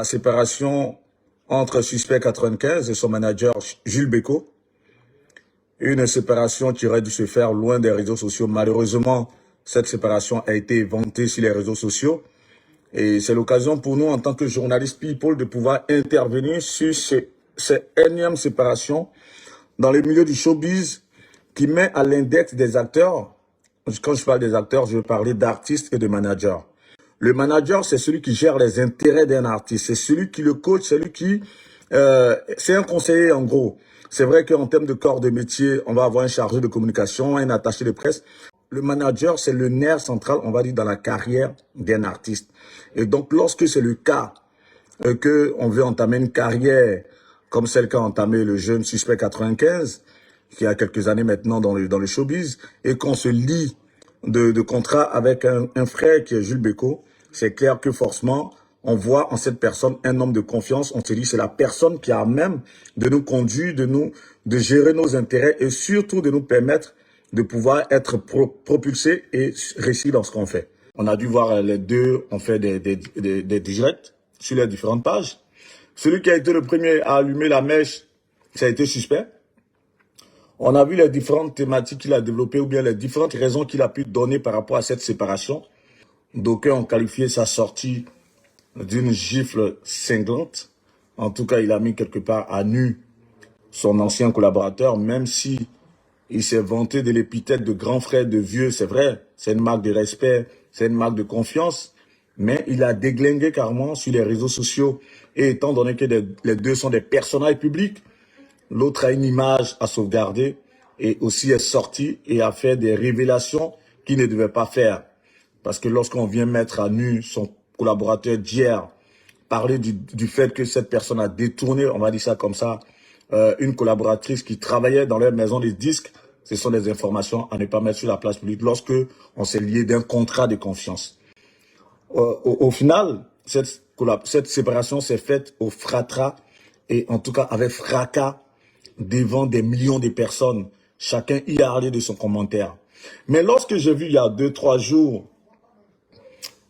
La séparation entre Suspect 95 et son manager Jules Bécaud. Une séparation qui aurait dû se faire loin des réseaux sociaux. Malheureusement, cette séparation a été vantée sur les réseaux sociaux. Et c'est l'occasion pour nous, en tant que journalistes people, de pouvoir intervenir sur ces énièmes séparations dans le milieu du showbiz qui met à l'index des acteurs. Quand je parle des acteurs, je veux parler d'artistes et de managers. Le manager, c'est celui qui gère les intérêts d'un artiste. C'est celui qui le coach, c'est celui qui... c'est un conseiller, en gros. C'est vrai qu'en termes de corps de métier, on va avoir un chargé de communication, un attaché de presse. Le manager, c'est le nerf central, on va dire, dans la carrière d'un artiste. Et donc, lorsque c'est le cas qu'on veut entamer une carrière comme celle qu'a entamé le jeune Suspect 95, qui a quelques années maintenant dans le showbiz, et qu'on se lie de contrat avec un frère qui est Jules Bécaud, c'est clair que forcément, on voit en cette personne un homme de confiance. On se dit c'est la personne qui a même de nous conduire, de gérer nos intérêts et surtout de nous permettre de pouvoir être propulsés et réussir dans ce qu'on fait. On a dû voir les deux, on fait des directs sur les différentes pages. Celui qui a été le premier à allumer la mèche, ça a été Suspect. On a vu les différentes thématiques qu'il a développées ou bien les différentes raisons qu'il a pu donner par rapport à cette séparation. D'aucuns ont qualifié sa sortie d'une gifle cinglante. En tout cas, il a mis quelque part à nu son ancien collaborateur, même si il s'est vanté de l'épithète de grand frère de vieux, c'est vrai, c'est une marque de respect, c'est une marque de confiance, mais il a déglingué carrément sur les réseaux sociaux. Et étant donné que les deux sont des personnages publics, l'autre a une image à sauvegarder et aussi est sorti et a fait des révélations qu'il ne devait pas faire. Parce que lorsqu'on vient mettre à nu son collaborateur d'hier, parler du fait que cette personne a détourné, on va dire ça comme ça, une collaboratrice qui travaillait dans leur maison de disques, ce sont des informations à ne pas mettre sur la place publique lorsque on s'est lié d'un contrat de confiance. Au final, cette séparation s'est faite au fratras et en tout cas avec fracas devant des millions de personnes. Chacun y a parlé de son commentaire. Mais lorsque j'ai vu il y a 2-3 jours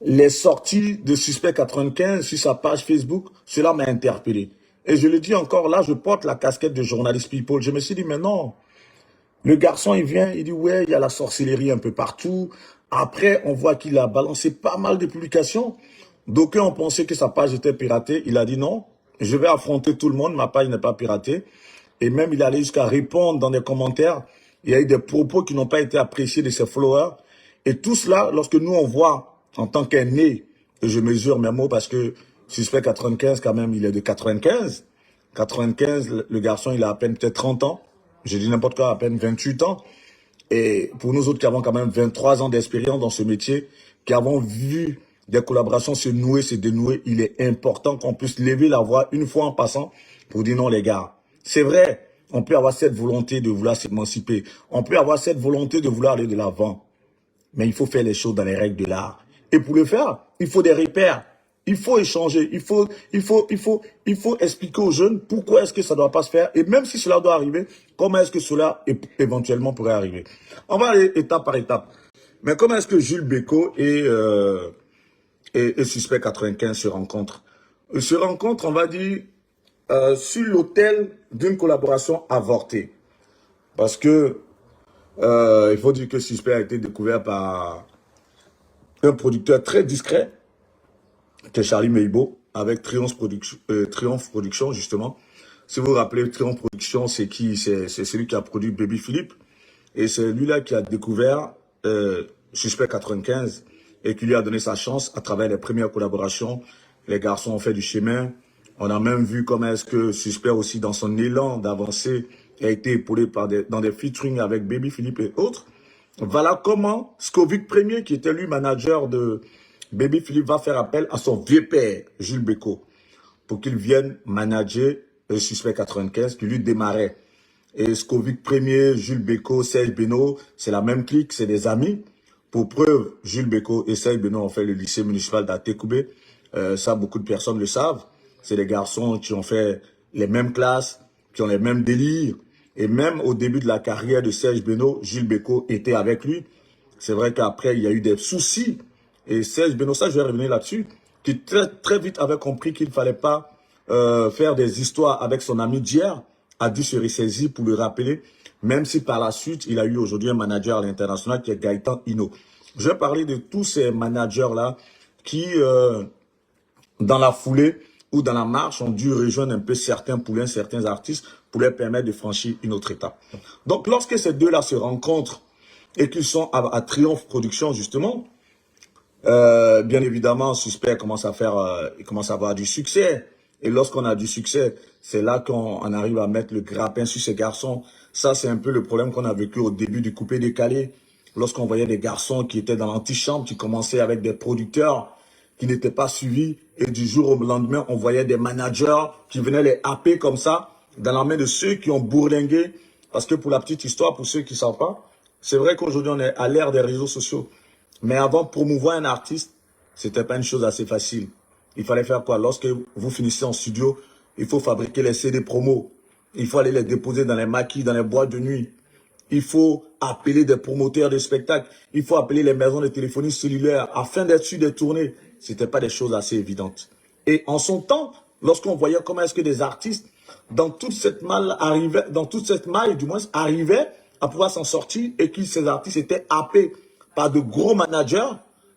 les sorties de Suspect 95 sur sa page Facebook, cela m'a interpellé. Et je le dis encore, là, je porte la casquette de journaliste people. Je me suis dit, mais non. Le garçon, il vient, il dit, ouais, il y a la sorcellerie un peu partout. Après, on voit qu'il a balancé pas mal de publications. D'aucuns ont pensé que sa page était piratée. Il a dit non, je vais affronter tout le monde, ma page n'est pas piratée. Et même, il allait jusqu'à répondre dans des commentaires. Il y a eu des propos qui n'ont pas été appréciés de ses followers. Et tout cela, lorsque nous, on voit en tant qu'aîné, et je mesure mes mots parce que Suspect 95, quand même, il est de 95. 95, le garçon, il a à peine peut-être 30 ans. Je dis n'importe quoi, à peine 28 ans. Et pour nous autres qui avons quand même 23 ans d'expérience dans ce métier, qui avons vu des collaborations se nouer, se dénouer, il est important qu'on puisse lever la voix une fois en passant pour dire non les gars. C'est vrai, on peut avoir cette volonté de vouloir s'émanciper. On peut avoir cette volonté de vouloir aller de l'avant. Mais il faut faire les choses dans les règles de l'art. Et pour le faire, il faut des repères. Il faut échanger. Il faut expliquer aux jeunes pourquoi est-ce que ça ne doit pas se faire. Et même si cela doit arriver, comment est-ce que cela éventuellement pourrait arriver. On va aller étape par étape. Mais comment est-ce que Jules Bécaud et Suspect 95 se rencontrent? Ils se rencontrent, on va dire, sur l'autel d'une collaboration avortée. Parce que il faut dire que Suspect a été découvert par un producteur très discret, qui est Charlie Meibo, avec Triomphe Production, justement. Si vous vous rappelez, Triomphe Production, c'est qui? C'est celui qui a produit Baby Philippe. Et c'est lui-là qui a découvert Suspect 95 et qui lui a donné sa chance à travers les premières collaborations. Les garçons ont fait du chemin. On a même vu comment est-ce que Suspect aussi, dans son élan d'avancer, a été épaulé dans des featuring avec Baby Philippe et autres. Voilà comment Scoville Premier, qui était lui manager de Baby Philippe, va faire appel à son vieux père, Jules Bécaud, pour qu'il vienne manager le Suspect 95 qui lui démarrait. Et Scoville Premier, Jules Bécaud, Serge Beno, c'est la même clique, c'est des amis. Pour preuve, Jules Bécaud et Serge Beno ont fait le lycée municipal d'Atécoubé. Ça, beaucoup de personnes le savent. C'est des garçons qui ont fait les mêmes classes, qui ont les mêmes délires. Et même au début de la carrière de Serge Beno, Jules Bécaud était avec lui. C'est vrai qu'après, il y a eu des soucis. Et Serge Beno, ça je vais revenir là-dessus, qui très vite avait compris qu'il ne fallait pas faire des histoires avec son ami d'hier, a dû se ressaisir pour le rappeler, même si par la suite, il a eu aujourd'hui un manager à l'international qui est Gaëtan Hino. Je vais parler de tous ces managers-là qui, dans la foulée ou dans la marche, ont dû rejoindre un peu certains poulains, certains artistes pour leur permettre de franchir une autre étape. Donc, lorsque ces deux-là se rencontrent et qu'ils sont à Triomphe Production, justement, bien évidemment, Suspect commence à il commence à avoir du succès. Et lorsqu'on a du succès, c'est là qu'on arrive à mettre le grappin sur ces garçons. Ça, c'est un peu le problème qu'on a vécu au début du coupé décalé. Lorsqu'on voyait des garçons qui étaient dans l'antichambre, qui commençaient avec des producteurs qui n'étaient pas suivis. Et du jour au lendemain, on voyait des managers qui venaient les happer comme ça, dans la main de ceux qui ont bourlingué. Parce que pour la petite histoire, pour ceux qui ne savent pas, c'est vrai qu'aujourd'hui, on est à l'ère des réseaux sociaux. Mais avant, promouvoir un artiste, c'était pas une chose assez facile. Il fallait faire quoi? Lorsque vous finissez en studio, il faut fabriquer les CD promos. Il faut aller les déposer dans les maquis, dans les boîtes de nuit. Il faut appeler des promoteurs de spectacles. Il faut appeler les maisons de téléphonie cellulaire afin d'être sûr des tournées. C'était pas des choses assez évidentes. Et en son temps, lorsqu'on voyait comment est-ce que des artistes, dans toute cette maille, du moins, arrivaient à pouvoir s'en sortir et que ces artistes étaient happés par de gros managers,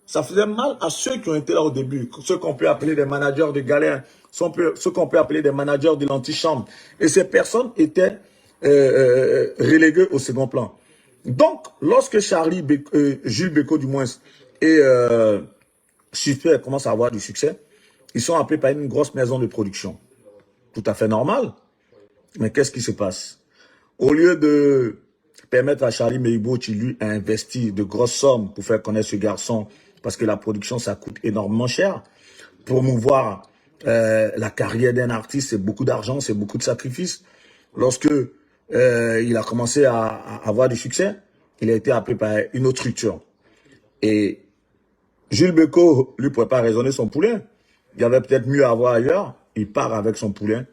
ça faisait mal à ceux qui ont été là au début, ceux qu'on peut appeler des managers de galère, ceux qu'on peut appeler des managers de l'antichambre. Et ces personnes étaient reléguées au second plan. Donc, lorsque Jules Bécaud du moins, et Super commencent à avoir du succès, ils sont appelés par une grosse maison de production. Tout à fait normal. Mais qu'est-ce qui se passe? Au lieu de permettre à Charlie Meibo, qui lui a investi de grosses sommes pour faire connaître ce garçon, parce que la production, ça coûte énormément cher. Promouvoir la carrière d'un artiste, c'est beaucoup d'argent, c'est beaucoup de sacrifices. Lorsque il a commencé à avoir du succès, il a été appelé par une autre structure. Et Jules Bécaud, lui, ne pouvait pas raisonner son poulain. Il y avait peut-être mieux à avoir ailleurs. Il part avec son poulain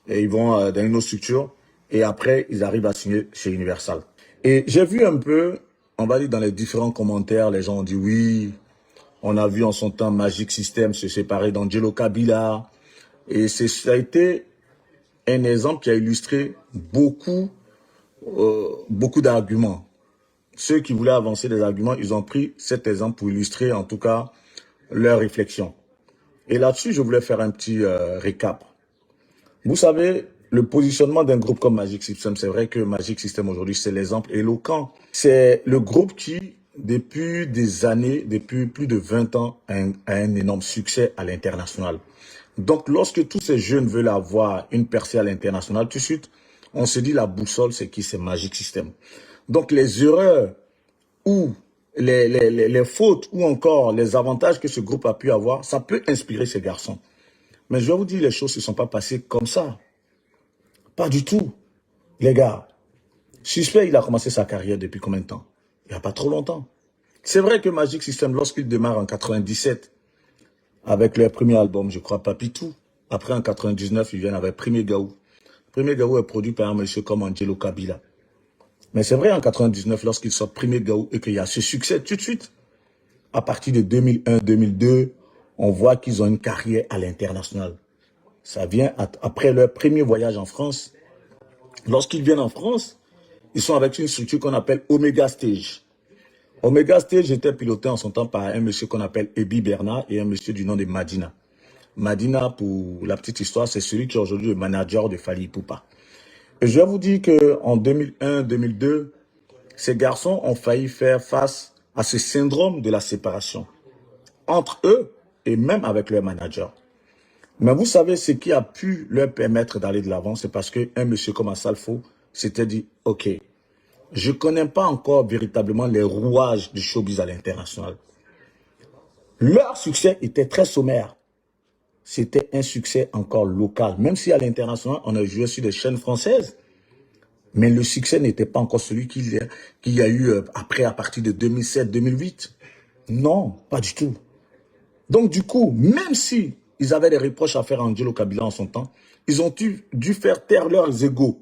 et ils vont dans une autre structure. Et après, ils arrivent à signer chez Universal. Et j'ai vu un peu, on va dire dans les différents commentaires, les gens ont dit oui, on a vu en son temps Magic System se séparer d'Angelo Kabila. Et ça a été un exemple qui a illustré beaucoup d'arguments. Ceux qui voulaient avancer des arguments, ils ont pris cet exemple pour illustrer en tout cas leur réflexion. Et là-dessus, je voulais faire un petit récap. Vous savez, le positionnement d'un groupe comme Magic System, c'est vrai que Magic System aujourd'hui, c'est l'exemple éloquent. C'est le groupe qui, depuis des années, depuis plus de 20 ans, a un énorme succès à l'international. Donc, lorsque tous ces jeunes veulent avoir une percée à l'international, tout de suite, on se dit la boussole, c'est qui? C'est Magic System. Donc, les erreurs ou les fautes ou encore les avantages que ce groupe a pu avoir, ça peut inspirer ces garçons. Mais je vais vous dire, les choses ne se sont pas passées comme ça. Pas du tout. Les gars, Suspect, il a commencé sa carrière depuis combien de temps? Il n'y a pas trop longtemps. C'est vrai que Magic System, lorsqu'il démarre en 97, avec leur premier album, je crois, Papitou. Après, en 99, ils viennent avec Premier Gaou. Premier Gaou est produit par un monsieur comme Angelo Kabila. Mais c'est vrai, en 99, lorsqu'il sort Premier Gaou et qu'il y a ce succès tout de suite, à partir de 2001-2002, on voit qu'ils ont une carrière à l'international. Ça vient après leur premier voyage en France. Lorsqu'ils viennent en France, ils sont avec une structure qu'on appelle Omega Stage. Omega Stage était piloté en son temps par un monsieur qu'on appelle Ebi Bernard et un monsieur du nom de Madina. Madina, pour la petite histoire, c'est celui qui est aujourd'hui le manager de Fally Ipupa. Et je vais vous dire qu'en 2001-2002, ces garçons ont failli faire face à ce syndrome de la séparation entre eux et même avec leur manager. Mais vous savez, ce qui a pu leur permettre d'aller de l'avant, c'est parce qu'un monsieur comme Assalfo s'était dit, ok, je ne connais pas encore véritablement les rouages du showbiz à l'international. Leur succès était très sommaire. C'était un succès encore local. Même si à l'international, on a joué sur des chaînes françaises, mais le succès n'était pas encore celui qu'il y a eu après, à partir de 2007-2008. Non, pas du tout. Donc du coup, même si ils avaient des reproches à faire à Angelo Kabila en son temps, ils ont dû faire taire leurs égos.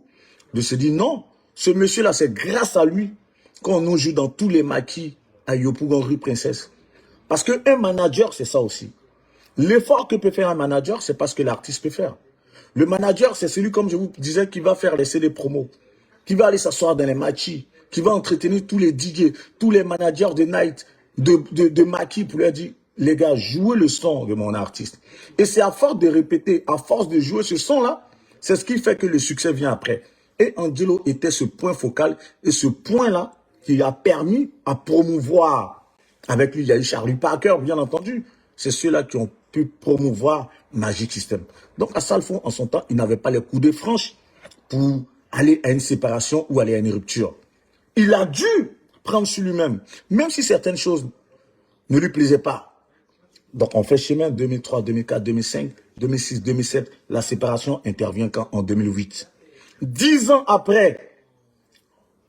De se dire non, ce monsieur-là, c'est grâce à lui qu'on nous joue dans tous les maquis à Yopougon rue Princesse. Parce qu'un manager, c'est ça aussi. L'effort que peut faire un manager, c'est pas ce que l'artiste peut faire. Le manager, c'est celui, comme je vous disais, qui va faire les CD promos, qui va aller s'asseoir dans les matchs, qui va entretenir tous les DJ, tous les managers de night, de maquis pour leur dire, les gars, jouez le son de mon artiste. Et c'est à force de répéter, à force de jouer ce son-là, c'est ce qui fait que le succès vient après. Et Angelo était ce point focal et ce point-là qui a permis à promouvoir. Avec lui, il y a eu Charlie Parker, bien entendu. C'est ceux-là qui ont pu promouvoir Magic System. Donc, à Salfo, en son temps, il n'avait pas les coups de franche pour aller à une séparation ou aller à une rupture. Il a dû prendre sur lui-même, même si certaines choses ne lui plaisaient pas. Donc, on fait chemin 2003, 2004, 2005, 2006, 2007. La séparation intervient quand? En 2008. 10 ans après,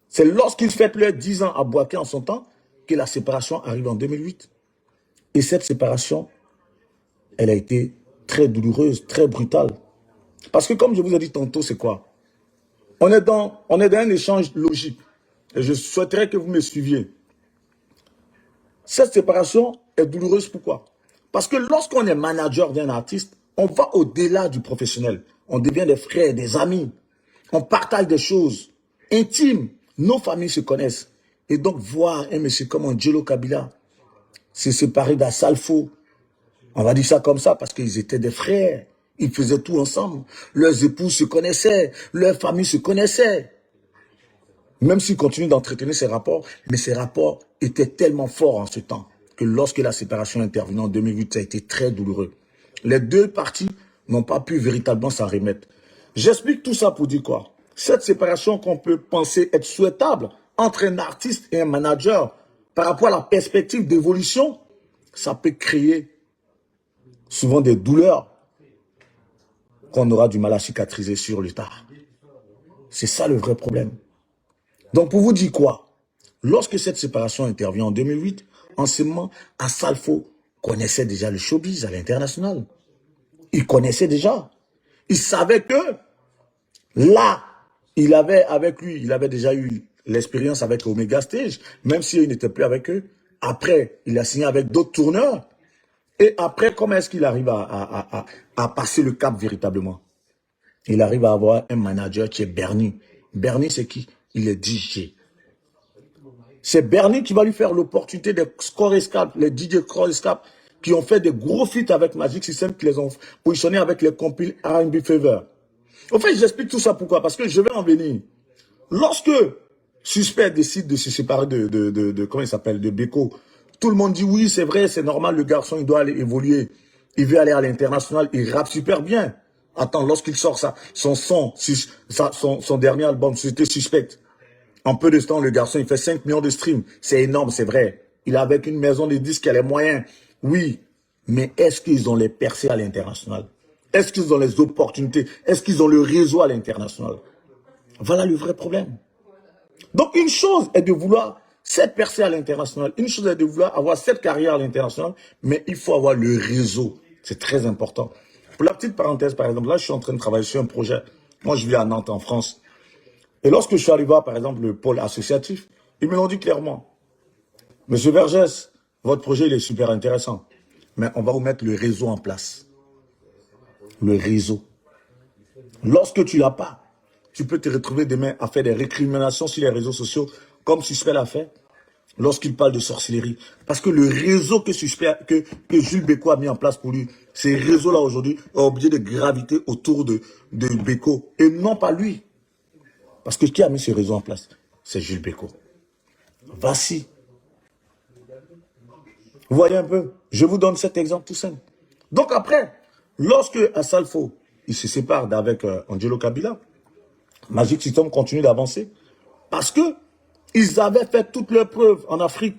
c'est lorsqu'il fête leurs 10 ans à Boaké en son temps que la séparation arrive en 2008. Et cette séparation, elle a été très douloureuse, très brutale. Parce que comme je vous ai dit tantôt, c'est quoi? On est dans un échange logique. Et je souhaiterais que vous me suiviez. Cette séparation est douloureuse, pourquoi? Parce que lorsqu'on est manager d'un artiste, on va au-delà du professionnel. On devient des frères, des amis. On partage des choses intimes. Nos familles se connaissent. Et donc, voir un monsieur comme Angelo Kabila se séparer d'Assalfo, on va dire ça comme ça parce qu'ils étaient des frères. Ils faisaient tout ensemble. Leurs épouses se connaissaient. Leurs familles se connaissaient. Même s'ils continuent d'entretenir ces rapports, mais ces rapports étaient tellement forts en ce temps que lorsque la séparation est intervenue en 2008, ça a été très douloureux. Les deux parties n'ont pas pu véritablement s'en remettre. J'explique tout ça pour dire quoi? Cette séparation qu'on peut penser être souhaitable entre un artiste et un manager par rapport à la perspective d'évolution, ça peut créer souvent des douleurs qu'on aura du mal à cicatriser sur le tard. C'est ça le vrai problème. Donc pour vous dire quoi? Lorsque cette séparation intervient en 2008, en ce moment, Assalfo connaissait déjà le showbiz à l'international. Il connaissait déjà. Il savait que là, il avait avec lui, il avait déjà eu l'expérience avec Omega Stage, même s'il n'était plus avec eux. Après, il a signé avec d'autres tourneurs. Et après, comment est-ce qu'il arrive à passer le cap véritablement? Il arrive à avoir un manager qui est Bernie. Bernie, c'est qui? Il est DJ. C'est Bernie qui va lui faire l'opportunité des Score Escape, les DJ Score Escape, qui ont fait des gros feats avec Magic System, qui les ont positionnés avec les compiles R&B Fever. En fait, j'explique tout ça pourquoi. Parce que je vais en venir. Lorsque Suspect décide de se séparer comment il s'appelle, de Beko, tout le monde dit oui, c'est vrai, c'est normal, le garçon, il doit aller évoluer. Il veut aller à l'international, il rappe super bien. Attends, lorsqu'il sort ça, son dernier album, c'était Suspect. En peu de temps, le garçon, il fait 5 millions de streams. C'est énorme, c'est vrai. Il a avec une maison de disques, elle est moyens. Oui, mais est-ce qu'ils ont les percées à l'international? Est-ce qu'ils ont les opportunités? Est-ce qu'ils ont le réseau à l'international? Voilà le vrai problème. Donc, une chose est de vouloir cette percée à l'international. Une chose est de vouloir avoir cette carrière à l'international, mais il faut avoir le réseau. C'est très important. Pour la petite parenthèse, par exemple, là, je suis en train de travailler sur un projet. Moi, je vis à Nantes, en France. Et lorsque je suis arrivé à, par exemple, le pôle associatif, ils me l'ont dit clairement. Monsieur Vergès, votre projet, il est super intéressant. Mais on va vous mettre le réseau en place. Le réseau. Lorsque tu l'as pas, tu peux te retrouver demain à faire des récriminations sur les réseaux sociaux, comme Suspect l'a fait, lorsqu'il parle de sorcellerie. Parce que le réseau que Jules Beko a mis en place pour lui, ces réseaux-là aujourd'hui ont obligé de graviter autour de Beko, et non pas lui. Parce que qui a mis ce réseau en place? C'est Jules Beko. Voici. Vous voyez un peu? Je vous donne cet exemple tout simple. Donc après, lorsque Assalfo, il se sépare d'avec Angelo Kabila, Magic System continue d'avancer. Parce que ils avaient fait toutes leurs preuves en Afrique,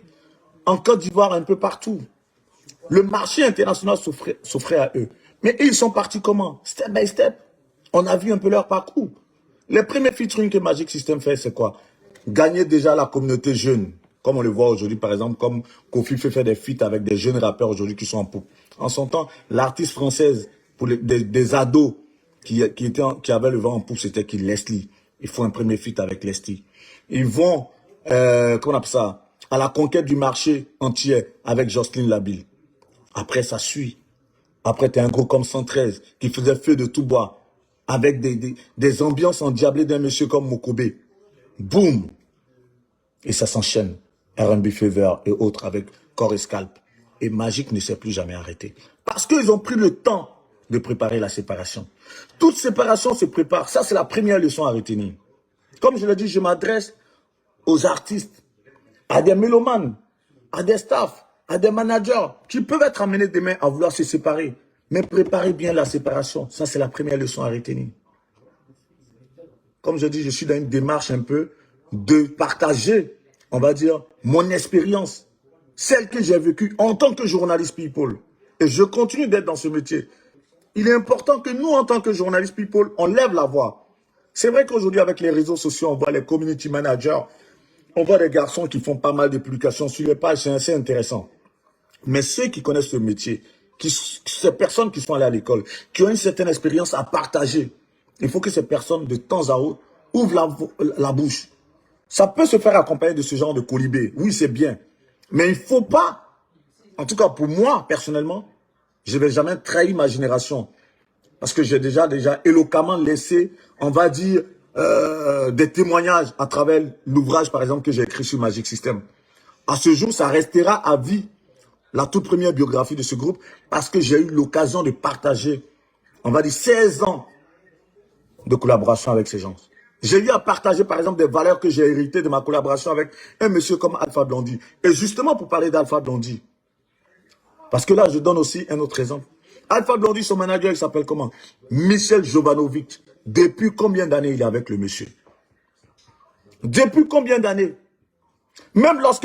en Côte d'Ivoire, un peu partout. Le marché international s'offrait à eux. Mais ils sont partis comment? Step by step. On a vu un peu leur parcours. Les premiers featuring que Magic System fait, c'est quoi? Gagner déjà la communauté jeune. Comme on le voit aujourd'hui, par exemple, comme Kofi fait faire des feats avec des jeunes rappeurs aujourd'hui qui sont en poupe. En son temps, l'artiste française, pour des ados qui avaient le vent en poupe, c'était qui? Leslie. Il faut un premier feat avec Leslie. Ils vont, comment on appelle ça? À la conquête du marché entier avec Jocelyne Labille. Après, ça suit. Après, tu es un gros comme 113 qui faisait feu de tout bois avec des ambiances endiablées d'un monsieur comme Mokobe. Boum! Et ça s'enchaîne. R&B Fever et autres avec Corps et Scalp. Et Magic ne s'est plus jamais arrêté. Parce qu'ils ont pris le temps de préparer la séparation. Toute séparation se prépare. Ça, c'est la première leçon à retenir. Comme je l'ai dit, je m'adresse aux artistes, à des mélomanes, à des staffs, à des managers qui peuvent être amenés demain à vouloir se séparer. Mais préparez bien la séparation. Ça, c'est la première leçon à retenir. Comme je dis, je suis dans une démarche un peu de partager, on va dire, mon expérience, celle que j'ai vécue en tant que journaliste people. Et je continue d'être dans ce métier. Il est important que nous, en tant que journalistes people, on lève la voix. C'est vrai qu'aujourd'hui, avec les réseaux sociaux, on voit les community managers, on voit des garçons qui font pas mal de publications sur les pages, c'est assez intéressant. Mais ceux qui connaissent ce métier, ces personnes qui sont allées à l'école, qui ont une certaine expérience à partager, il faut que ces personnes, de temps à autre, ouvrent la bouche. Ça peut se faire accompagner de ce genre de colibé. Oui, c'est bien. Mais il ne faut pas, en tout cas pour moi, personnellement, je ne vais jamais trahir ma génération. Parce que j'ai déjà éloquemment laissé, on va dire, des témoignages à travers l'ouvrage, par exemple, que j'ai écrit sur Magic System. À ce jour, ça restera à vie, la toute première biographie de ce groupe, parce que j'ai eu l'occasion de partager, on va dire, 16 ans de collaboration avec ces gens. J'ai eu à partager, par exemple, des valeurs que j'ai héritées de ma collaboration avec un monsieur comme Alpha Blondy. Et justement, pour parler d'Alpha Blondy, parce que là, je donne aussi un autre exemple. Alpha Blondy, son manager, il s'appelle comment? Michel Jovanovic. Depuis combien d'années il est avec le monsieur? Depuis combien d'années? Même lorsque